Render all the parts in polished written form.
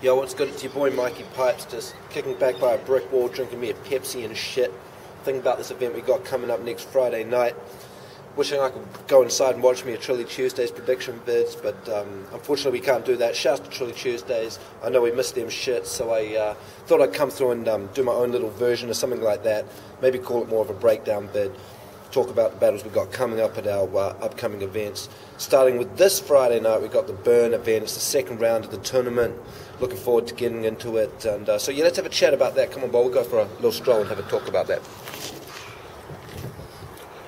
Yo, what's good? It's your boy Mikey Pipes, just kicking back by a brick wall, drinking me a Pepsi and shit. Thinking about this event we got coming up next Friday night. Wishing I could go inside and watch me a Trilly Tuesdays prediction vids, but unfortunately we can't do that. Shouts to Trilly Tuesdays. I know we missed them shit, so I thought I'd come through and do my own little version or something like that. Maybe call it more of a breakdown vid. Talk about the battles we've got coming up at our upcoming events. Starting with this Friday night, we've got the Burn event. It's the second round of the tournament. Looking forward to getting into it. And so yeah, let's have a chat about that. Come on, Bob, we'll go for a little stroll and have a talk about that.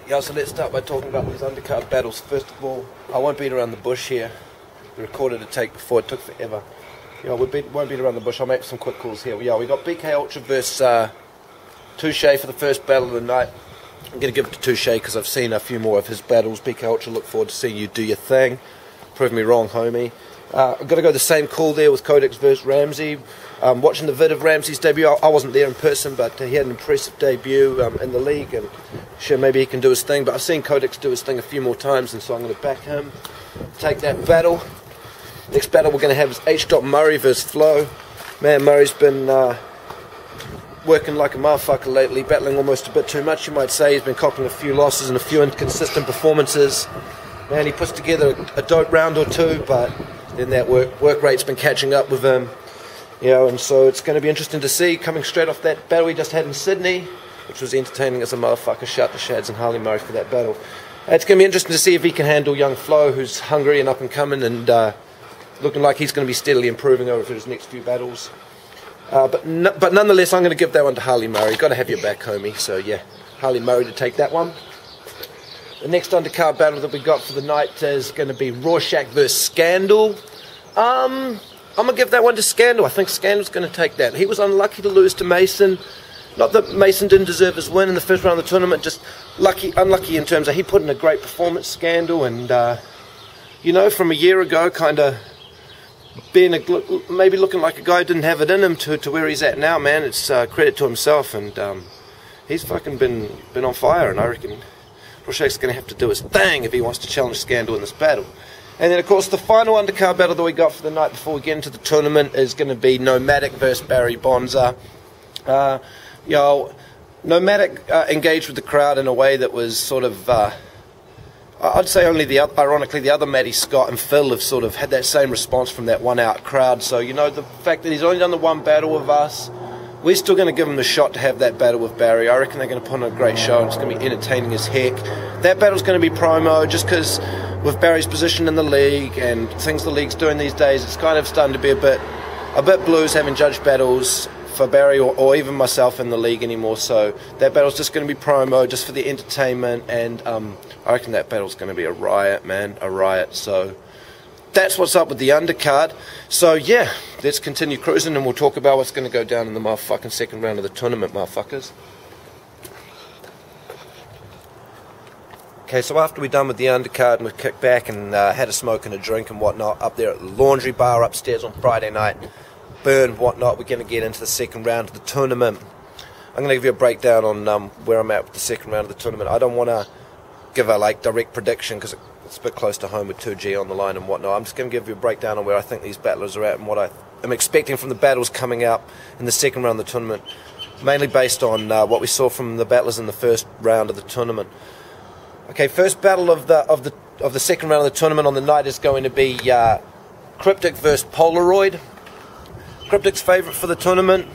Yeah, so let's start by talking about these undercard battles. First of all, I won't beat around the bush here. We recorded a take before, it took forever. Yeah, we won't beat around the bush. I'll make some quick calls here. Yeah, we got BK Ultra versus Touche for the first battle of the night. I'm going to give it to Touche because I've seen a few more of his battles. BK Ultra, look forward to seeing you do your thing. Prove me wrong, homie. I've got to go the same call there with Codex versus Ramsey. Watching the vid of Ramsey's debut, I wasn't there in person, but he had an impressive debut in the league, and sure, maybe he can do his thing, but I've seen Codex do his thing a few more times, and so I'm going to back him, take that battle. Next battle we're going to have is H. Murray versus Flo. Man, Murray's been working like a motherfucker lately, battling almost a bit too much, you might say. He's been copping a few losses and a few inconsistent performances. Man, he puts together a dope round or two, but then that work rate's been catching up with him. You know, and so it's going to be interesting to see, coming straight off that battle we just had in Sydney, which was entertaining as a motherfucker. Shout to Shads and Harley Murray for that battle. It's going to be interesting to see if he can handle young Flo, who's hungry and up and coming, and looking like he's going to be steadily improving over his next few battles. But nonetheless, I'm going to give that one to Harley Murray. Got to have your back, homie. So yeah, Harley Murray to take that one. The next undercard battle that we got for the night is going to be Rorschach versus Scandal. I'm going to give that one to Scandal. I think Scandal's going to take that. He was unlucky to lose to Mason. Not that Mason didn't deserve his win in the first round of the tournament, just unlucky in terms of he put in a great performance, Scandal, and, you know, from a year ago, kind of being maybe looking like a guy who didn't have it in him to where he's at now, man. It's credit to himself, and he's fucking been on fire, and I reckon Rorschach's going to have to do his thing if he wants to challenge Scandal in this battle. And then, of course, the final undercard battle that we got for the night before we get into the tournament is going to be Nomadic versus Barry Bonza. You know, Nomadic engaged with the crowd in a way that was sort of, I'd say ironically, the other Matty Scott and Phil have sort of had that same response from that one-out crowd. So, you know, the fact that he's only done the one battle with us, we're still going to give him the shot to have that battle with Barry. I reckon they're going to put on a great show, and it's going to be entertaining as heck. That battle's going to be promo, just because with Barry's position in the league and things the league's doing these days, it's kind of starting to be a bit blues having judge battles for Barry or even myself in the league anymore. So that battle's just going to be promo, just for the entertainment, and I reckon that battle's going to be a riot, man, a riot. So that's what's up with the undercard. So yeah, let's continue cruising, and we'll talk about what's going to go down in the motherfucking second round of the tournament, motherfuckers. Okay, so after we're done with the undercard and we kicked back and had a smoke and a drink and whatnot up there at the laundry bar upstairs on Friday night, Burn, whatnot, we're going to get into the second round of the tournament. I'm going to give you a breakdown on where I'm at with the second round of the tournament. I don't want to give a direct prediction because it's a bit close to home with 2G on the line and whatnot. I'm just going to give you a breakdown on where I think these battlers are at and what I am expecting from the battles coming out in the second round of the tournament, mainly based on what we saw from the battlers in the first round of the tournament. Okay, first battle of the second round of the tournament on the night is going to be Cryptic versus Polaroid. Cryptic's favourite for the tournament.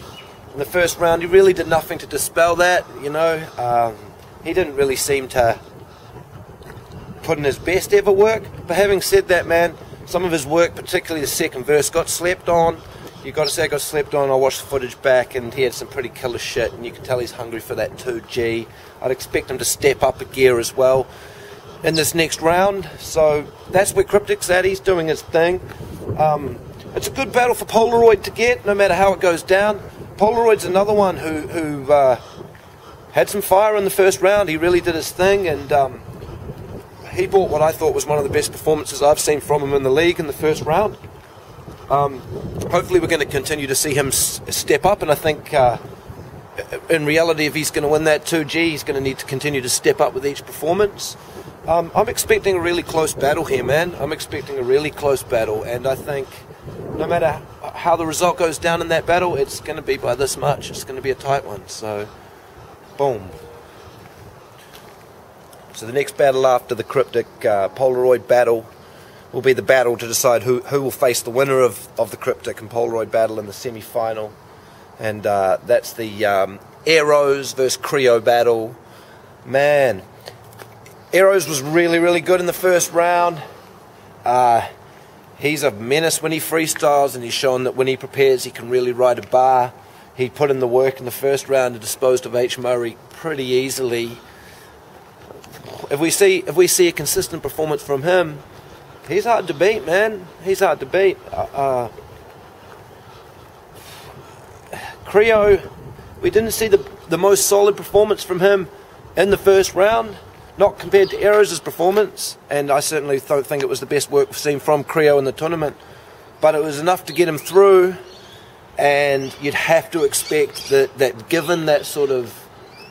In the first round, he really did nothing to dispel that, you know. He didn't really seem to put in his best ever work. But having said that, man, some of his work, particularly the second verse, got slept on. You got to say it got slept on. I watched the footage back, and he had some pretty killer shit, and you can tell he's hungry for that 2G. I'd expect him to step up a gear as well in this next round. So that's where Cryptic's at. He's doing his thing. It's a good battle for Polaroid to get, no matter how it goes down. Polaroid's another one who had some fire in the first round. He really did his thing, and he brought what I thought was one of the best performances I've seen from him in the league in the first round. Hopefully we're going to continue to see him step up, and I think in reality, if he's going to win that 2G, he's going to need to continue to step up with each performance. I'm expecting a really close battle here, man. I'm expecting a really close battle, and I think no matter how the result goes down in that battle, it's going to be by this much. It's going to be a tight one. So, boom. So the next battle after the Cryptic Polaroid battle will be the battle to decide who will face the winner of the Cryptic and Polaroid battle in the semi-final. And that's the Aeros versus Creo battle. Man, Aeros was really, really good in the first round. He's a menace when he freestyles, and he's shown that when he prepares he can really ride a bar. He put in the work in the first round and disposed of H. Murray pretty easily. If we see a consistent performance from him, he's hard to beat, man. He's hard to beat. Creo, we didn't see the most solid performance from him in the first round, not compared to Aeros' performance, and I certainly don't think it was the best work we've seen from Creo in the tournament, but it was enough to get him through, and you'd have to expect that given that sort of,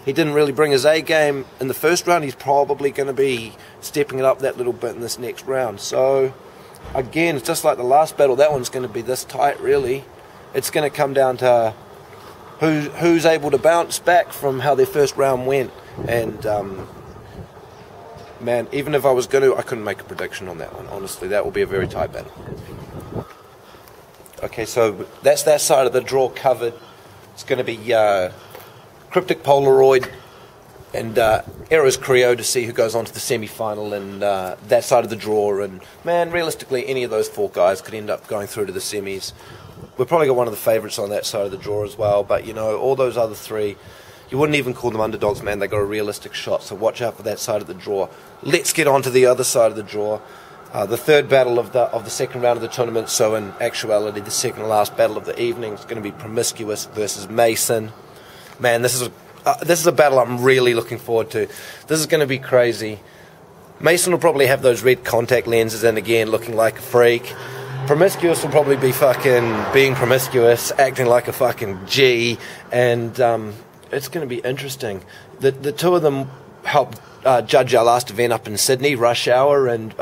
he didn't really bring his A game in the first round, he's probably going to be stepping it up that little bit in this next round. So, again, it's just like the last battle, that one's going to be this tight, really. It's going to come down to who's able to bounce back from how their first round went. And, man, even if I was going to, I couldn't make a prediction on that one. Honestly, that will be a very tight battle. Okay, so that's that side of the draw covered. It's going to be Cryptic Polaroid and Aeros Creo to see who goes on to the semi-final and that side of the draw. And, man, realistically, any of those four guys could end up going through to the semis. We've probably got one of the favourites on that side of the draw as well. But, you know, all those other three, you wouldn't even call them underdogs, man. They got a realistic shot, so watch out for that side of the draw. Let's get on to the other side of the draw. The third battle of the second round of the tournament, so in actuality the second to last battle of the evening, is going to be Promiscuous versus Mason. Man, this is a battle I'm really looking forward to. This is going to be crazy. Mason will probably have those red contact lenses in again, looking like a freak. Promiscuous will probably be fucking being promiscuous, acting like a fucking G, and it's going to be interesting. The two of them helped judge our last event up in Sydney, Rush Hour, and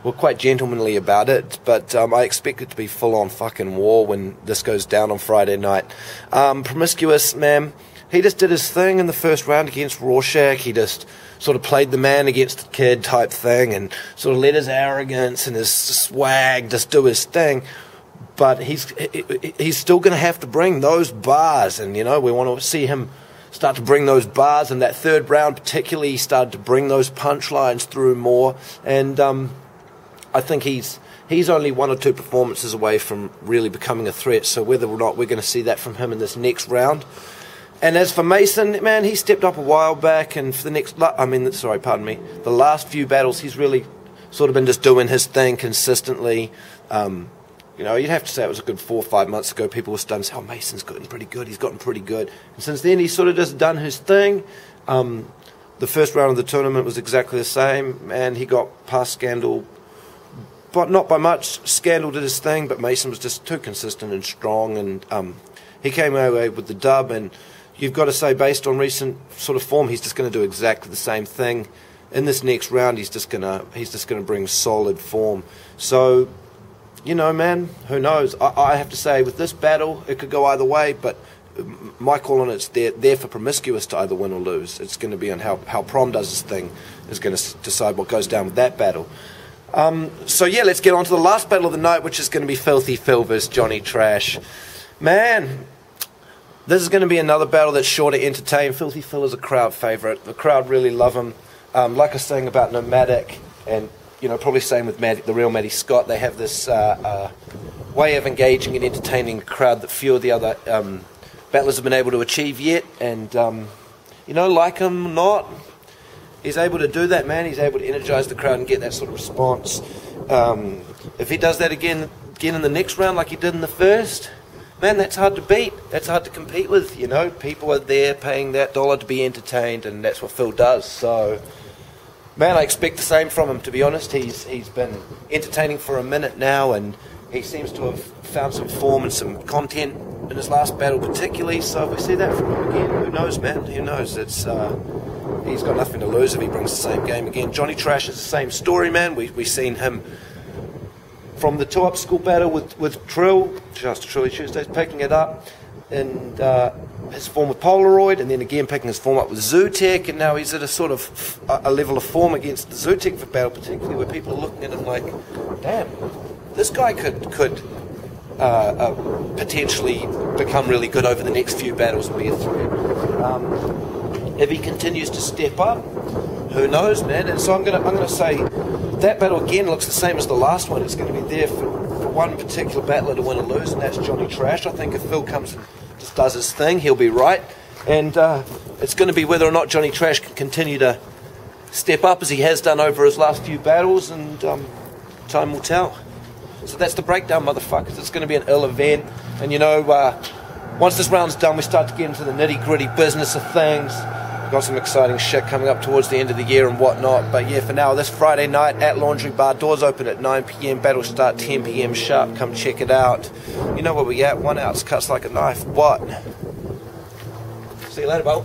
were quite gentlemanly about it, but I expect it to be full-on fucking war when this goes down on Friday night. Promiscuous, man, he just did his thing in the first round against Rorschach. He just sort of played the man against the kid type thing and sort of let his arrogance and his swag just do his thing. But he's still going to have to bring those bars, and, you know, we want to see him start to bring those bars. In that third round particularly, he started to bring those punchlines through more, and I think he's only one or two performances away from really becoming a threat, so whether or not we're going to see that from him in this next round. And as for Mason, man, he stepped up a while back, and for the last few battles, he's really sort of been just doing his thing consistently. You know, you'd have to say it was a good 4 or 5 months ago. People were starting to say, oh, Mason's gotten pretty good. He's gotten pretty good. And since then, he's sort of just done his thing. The first round of the tournament was exactly the same, and he got past Scandal, but not by much. Scandal did his thing, but Mason was just too consistent and strong, and he came away with the dub. And you've got to say, based on recent sort of form, he's just going to do exactly the same thing. In this next round, he's just going to bring solid form. So, you know, man, who knows? I have to say, with this battle, it could go either way, but my call on it's there for Promiscuous to either win or lose. It's going to be on how Prom does his thing is going to decide what goes down with that battle. So, yeah, let's get on to the last battle of the night, which is going to be Filthy Phil versus Johnny Trash. Man, this is going to be another battle that's sure to entertain. Filthy Phil is a crowd favourite. The crowd really love him. Like I was saying about Nomadic, and, you know, probably same with the real Maddie Scott, they have this way of engaging and entertaining a crowd that few of the other battlers have been able to achieve yet. And, you know, like him or not, he's able to do that, man. He's able to energise the crowd and get that sort of response. If he does that again in the next round like he did in the first, man, that's hard to beat. That's hard to compete with, you know. People are there paying that dollar to be entertained, and that's what Phil does. So, man, I expect the same from him, to be honest. He's been entertaining for a minute now, and he seems to have found some form and some content in his last battle particularly. So if we see that from him again, who knows, man? Who knows? He's got nothing to lose if he brings the same game again. Johnny Trash is the same story, man. We've seen him from the two-up school battle with Trill, just Trilly Tuesdays, picking it up in his form with Polaroid, and then again picking his form up with Zootek, and now he's at a sort of a level of form against the Zootek for battle, particularly where people are looking at him like, damn, this guy could potentially become really good over the next few battles and be a threat. If he continues to step up, who knows, man? And so I'm gonna say that battle again looks the same as the last one. It's going to be there for one particular battler to win or lose, and that's Johnny Trash. I think if Phil comes and just does his thing, he'll be right. And it's going to be whether or not Johnny Trash can continue to step up as he has done over his last few battles, and time will tell. So that's the breakdown, motherfuckers. It's going to be an ill event, and you know, once this round's done, we start to get into the nitty-gritty business of things. Got some exciting shit coming up towards the end of the year and whatnot, but yeah, for now, this Friday night at Laundry Bar, doors open at 9 PM, battle start 10 PM sharp. Come check it out. You know where we at? 1 ounce cuts like a knife. What? See you later, Bo.